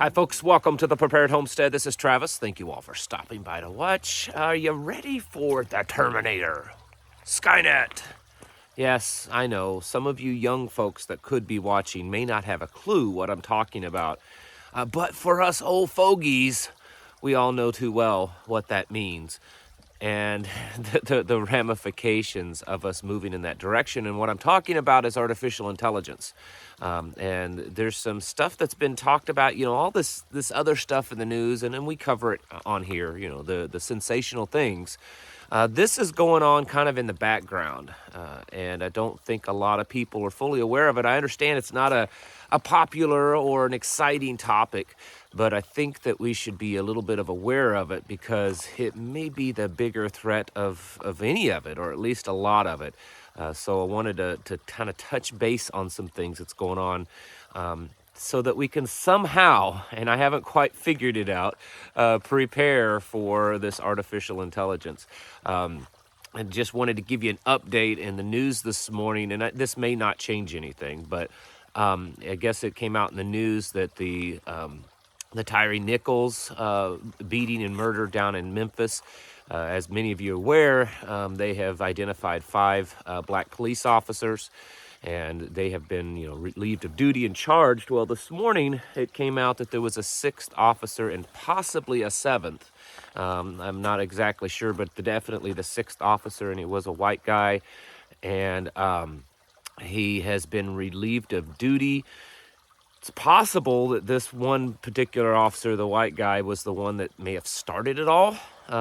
Hi, folks. Welcome to the Prepared Homestead. This is Travis. Thank you all for stopping by to watch. Are you ready for the Terminator? Skynet. Yes, I know. Some of you young folks that could be watching may not have a clue what I'm talking about. But for us old fogies, we all know too well what that means and the ramifications of us moving in that direction. And what I'm talking about is artificial intelligence. And there's some stuff that's been talked about, all this other stuff in the news, and then we cover it on here, the sensational things. This is going on kind of in the background, and I don't think a lot of people are fully aware of it. I understand it's not a popular or an exciting topic, but I think that we should be a little bit of aware of it because it may be the bigger threat of any of it, or at least a lot of it. So I wanted to kind of touch base on some things that's going on, so that we can somehow, and I haven't quite figured it out, prepare for this artificial intelligence. I just wanted to give you an update in the news this morning, and this may not change anything, but I guess it came out in the news that the Tyree Nichols beating and murder down in Memphis. As many of you are aware, they have identified 5 black police officers, and they have been, relieved of duty and charged. Well, this morning it came out that there was a 6th officer and possibly a 7th. I'm not exactly sure, but definitely the 6th officer, and he was a white guy, and he has been relieved of duty. It's possible that this one particular officer, the white guy, was the one that may have started it all,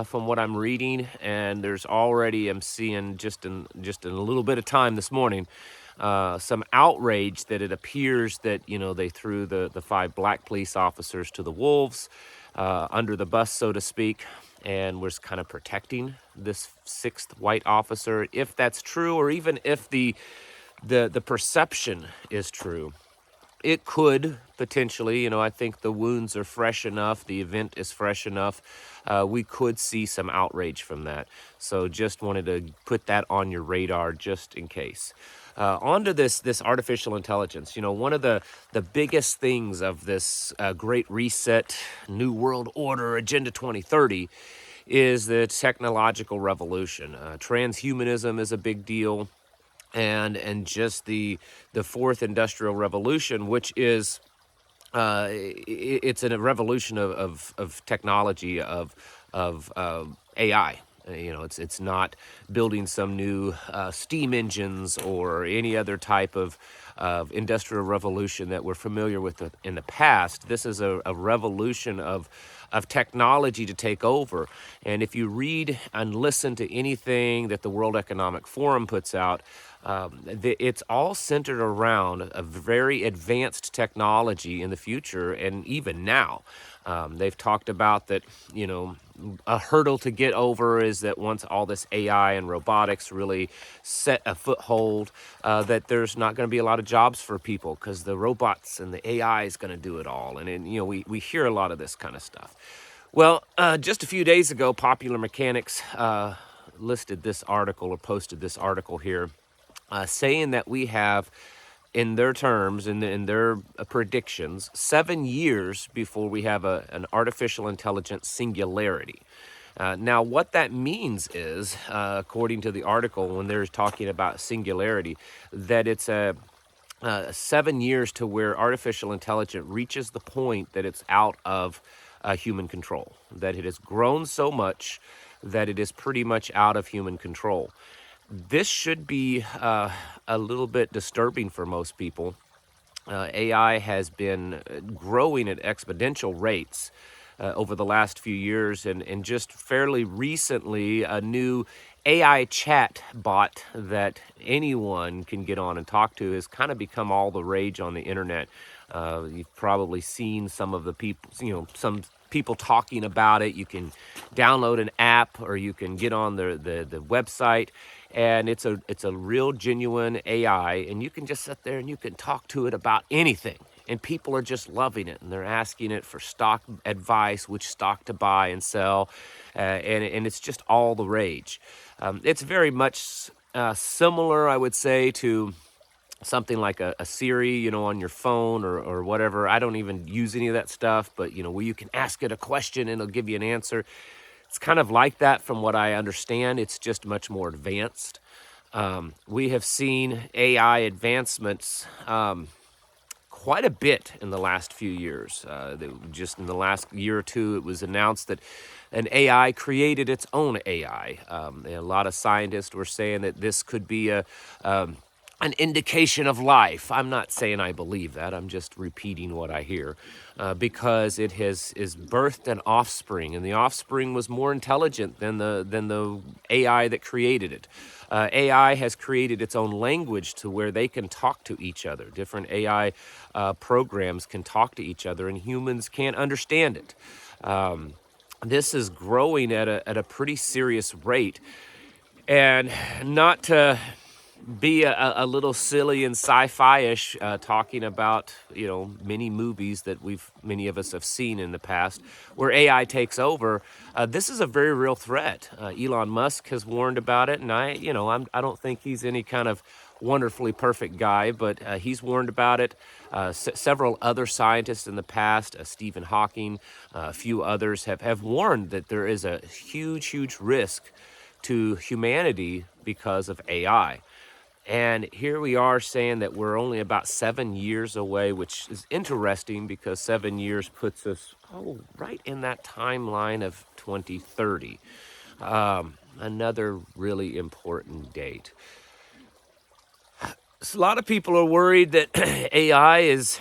from what I'm reading. And there's already, I'm seeing just in a little bit of time this morning, some outrage that it appears that, they threw the 5 black police officers to the wolves, under the bus, so to speak, and was kind of protecting this 6th white officer. If that's true, or even if the perception is true, it could potentially, I think the wounds are fresh enough, the event is fresh enough, we could see some outrage from that. So just wanted to put that on your radar just in case. On to this artificial intelligence. One of the biggest things of this Great Reset, New World Order, Agenda 2030 is the technological revolution. Transhumanism is a big deal. And just the 4th industrial revolution, which is it's a revolution of technology, of AI. It's not building some new steam engines or any other type of industrial revolution that we're familiar with in the past. This is a revolution of technology to take over. And if you read and listen to anything that the World Economic Forum puts out, it's all centered around a very advanced technology in the future, and even now. They've talked about that, a hurdle to get over is that once all this AI and robotics really set a foothold, that there's not going to be a lot of jobs for people because the robots and the AI is going to do it all. And we hear a lot of this kind of stuff. Well, just a few days ago, Popular Mechanics listed this article, or posted this article here, saying that we have, in their terms, in their predictions, 7 years before we have an artificial intelligence singularity. Now, what that means is, according to the article, when they're talking about singularity, that it's 7 years to where artificial intelligence reaches the point that it's out of human control, that it has grown so much that it is pretty much out of human control. This should be a little bit disturbing for most people. AI has been growing at exponential rates over the last few years, and just fairly recently, a new AI chat bot that anyone can get on and talk to has kind of become all the rage on the internet. You've probably seen some of the people, some people talking about it. You can download an app, or you can get on the website, and it's a real genuine AI, and you can just sit there and you can talk to it about anything. And people are just loving it, and they're asking it for stock advice, which stock to buy and sell, and it's just all the rage. It's very much similar, I would say, to something like a Siri, on your phone or whatever. I don't even use any of that stuff, but, where you can ask it a question and it'll give you an answer. It's kind of like that from what I understand. It's just much more advanced. We have seen AI advancements quite a bit in the last few years. Just in the last year or two, it was announced that an AI created its own AI. A lot of scientists were saying that this could be an indication of life. I'm not saying I believe that. I'm just repeating what I hear, because it is birthed an offspring, and the offspring was more intelligent than the AI that created it. AI has created its own language to where they can talk to each other. Different AI programs can talk to each other, and humans can't understand it. This is growing at a pretty serious rate, and not to be a little silly and sci-fi-ish, talking about many movies that many of us have seen in the past where AI takes over. This is a very real threat. Elon Musk has warned about it, and I don't think he's any kind of wonderfully perfect guy, but he's warned about it. Several other scientists in the past, Stephen Hawking, a few others have warned that there is a huge risk to humanity because of AI. And here we are saying that we're only about 7 years away, which is interesting because 7 years puts us right in that timeline of 2030. Another really important date. So a lot of people are worried that AI is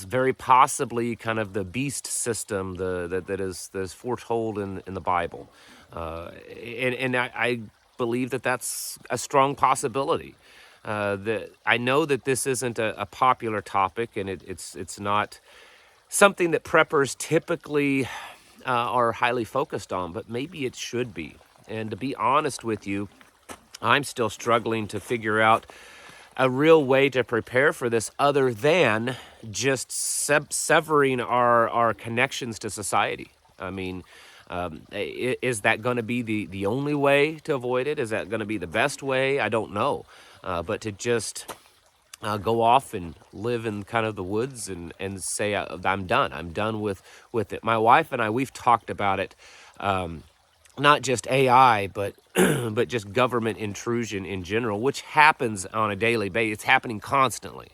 very possibly kind of the beast system that is foretold in the Bible. And I believe that that's a strong possibility. That I know that this isn't a popular topic, and it's not something that preppers typically are highly focused on, but maybe it should be. And to be honest with you, I'm still struggling to figure out a real way to prepare for this other than just severing our connections to society. I mean, is that going to be the only way to avoid it? Is that going to be the best way? I don't know. But to just go off and live in kind of the woods and say, I'm done. I'm done with it. My wife and I, we've talked about it. Not just AI, but but just government intrusion in general, which happens on a daily basis. It's happening constantly.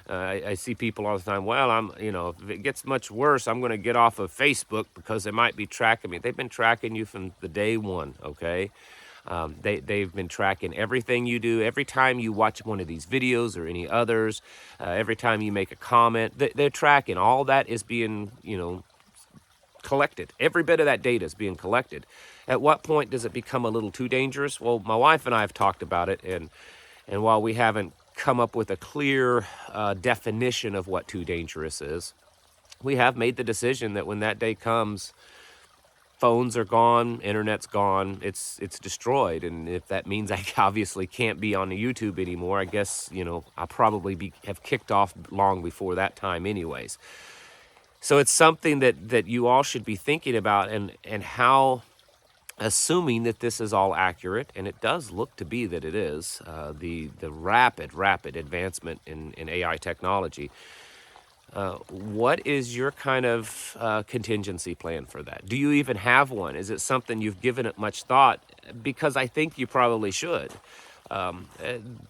I see people all the time. Well, if it gets much worse, I'm going to get off of Facebook because they might be tracking me. They've been tracking you from the day one. Okay, they've been tracking everything you do. Every time you watch one of these videos or any others, every time you make a comment, they're tracking. All that is being collected. Every bit of that data is being collected. At what point does it become a little too dangerous? Well, my wife and I have talked about it, and while we haven't come up with a clear definition of what too dangerous is, we have made the decision that when that day comes, phones are gone, internet's gone, it's destroyed. And if that means I obviously can't be on the YouTube anymore, I guess I'll probably have kicked off long before that time anyways. So it's something that you all should be thinking about, and how, assuming that this is all accurate, and it does look to be that it is, the rapid advancement in AI technology, what is your kind of contingency plan for that? Do you even have one? Is it something you've given it much thought? Because I think you probably should.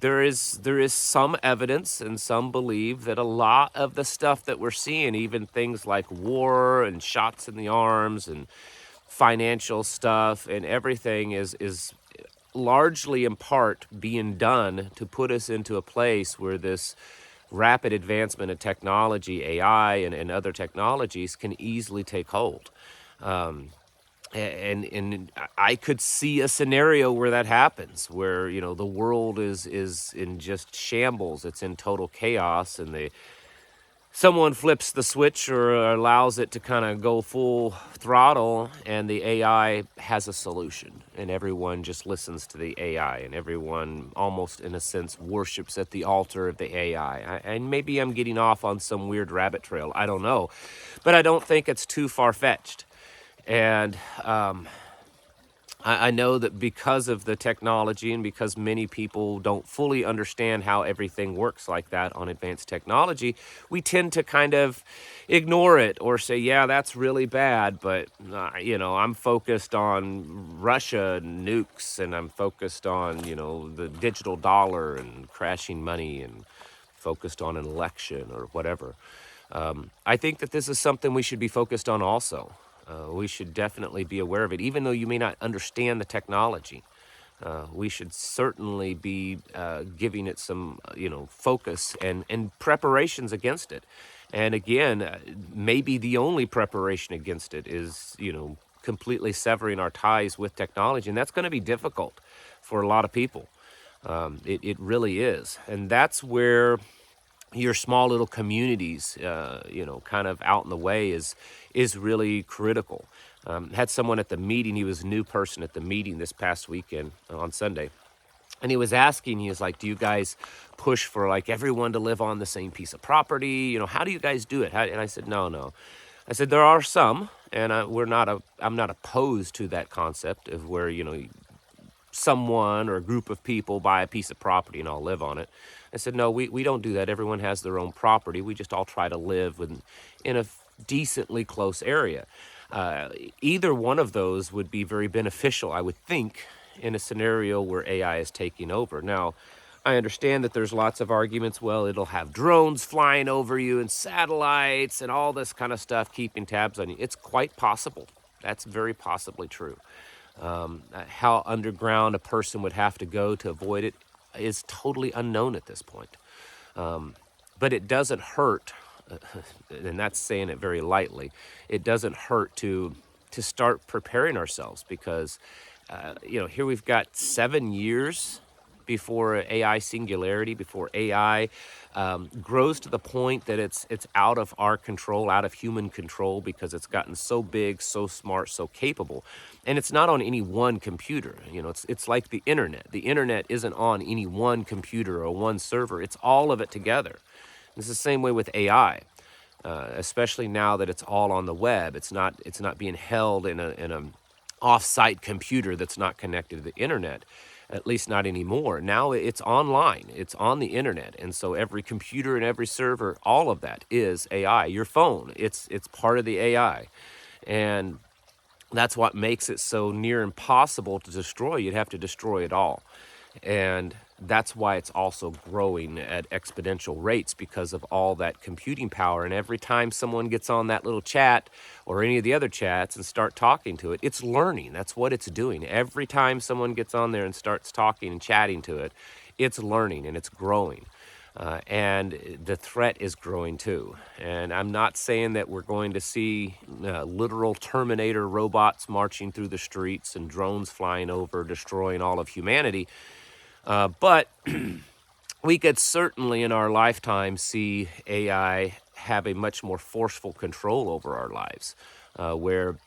There is some evidence, and some believe that a lot of the stuff that we're seeing, even things like war and shots in the arms and financial stuff and everything, is largely in part being done to put us into a place where this rapid advancement of technology, AI and other technologies, can easily take hold. And I could see a scenario where that happens, where the world is in just shambles. It's in total chaos, and someone flips the switch or allows it to kind of go full throttle, and the AI has a solution, and everyone just listens to the AI, and everyone almost in a sense worships at the altar of the AI. And maybe I'm getting off on some weird rabbit trail, I don't know, but I don't think it's too far-fetched. And I know that because of the technology and because many people don't fully understand how everything works like that on advanced technology, we tend to kind of ignore it or say, yeah, that's really bad. But, I'm focused on Russia nukes, and I'm focused on, the digital dollar and crashing money, and focused on an election or whatever. I think that this is something we should be focused on also. We should definitely be aware of it, even though you may not understand the technology. We should certainly be giving it some, focus and preparations against it. And again, maybe the only preparation against it is, completely severing our ties with technology. And that's going to be difficult for a lot of people. It really is. And that's where your small little communities, kind of out in the way is really critical. Had someone at the meeting, he was a new person at the meeting this past weekend on Sunday. And he was like, do you guys push for like everyone to live on the same piece of property? How do you guys do it? And I said, no. I said, there are some, and I'm not opposed to that concept of where, someone or a group of people buy a piece of property and all live on it. I said, no, we don't do that. Everyone has their own property. We just all try to live in a decently close area. Either one of those would be very beneficial, I would think, in a scenario where AI is taking over. Now, I understand that there's lots of arguments. Well, it'll have drones flying over you and satellites and all this kind of stuff keeping tabs on you. It's quite possible. That's very possibly true. How underground a person would have to go to avoid it is totally unknown at this point. But it doesn't hurt, and that's saying it very lightly, it doesn't hurt to start preparing ourselves because, here we've got 7 years before AI singularity, before AI grows to the point that it's out of our control, out of human control, because it's gotten so big, so smart, so capable. And it's not on any one computer. It's like the internet. The internet isn't on any one computer or one server. It's all of it together. It's the same way with AI, especially now that it's all on the web. It's not being held in a off-site computer that's not connected to the internet. At least not anymore. Now it's online. It's on the internet. And so every computer and every server, all of that is AI. Your phone, it's part of the AI. And that's what makes it so near impossible to destroy. You'd have to destroy it all. And that's why it's also growing at exponential rates, because of all that computing power. And every time someone gets on that little chat or any of the other chats and start talking to it, it's learning. That's what it's doing. Every time someone gets on there and starts talking and chatting to it, it's learning and it's growing. And the threat is growing too. And I'm not saying that we're going to see literal Terminator robots marching through the streets and drones flying over, destroying all of humanity. But we could certainly in our lifetime see AI have a much more forceful control over our lives, where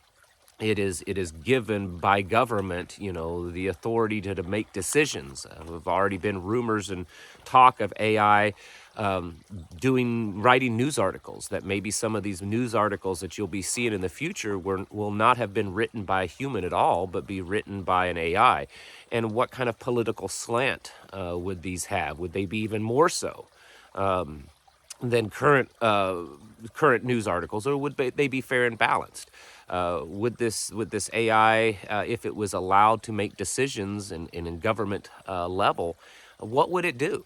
it is given by government, the authority to make decisions. There've already been rumors and talk of AI writing news articles, that maybe some of these news articles that you'll be seeing in the future will not have been written by a human at all, but be written by an AI. And what kind of political slant would these have? Would they be even more so than current news articles, or would they be fair and balanced? Would this AI, if it was allowed to make decisions in government level, what would it do?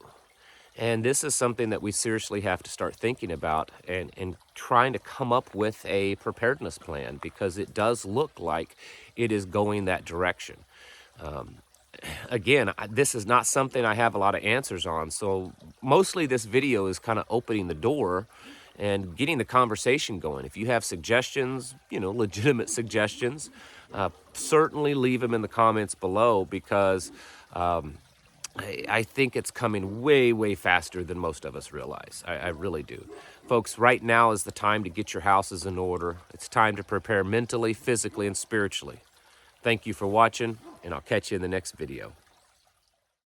And this is something that we seriously have to start thinking about and trying to come up with a preparedness plan, because it does look like it is going that direction. Again, this is not something I have a lot of answers on. So mostly this video is kind of opening the door and getting the conversation going. If you have suggestions, legitimate suggestions, certainly leave them in the comments below, because I think it's coming way, way faster than most of us realize. I really do. Folks, right now is the time to get your houses in order. It's time to prepare mentally, physically, and spiritually. Thank you for watching, and I'll catch you in the next video.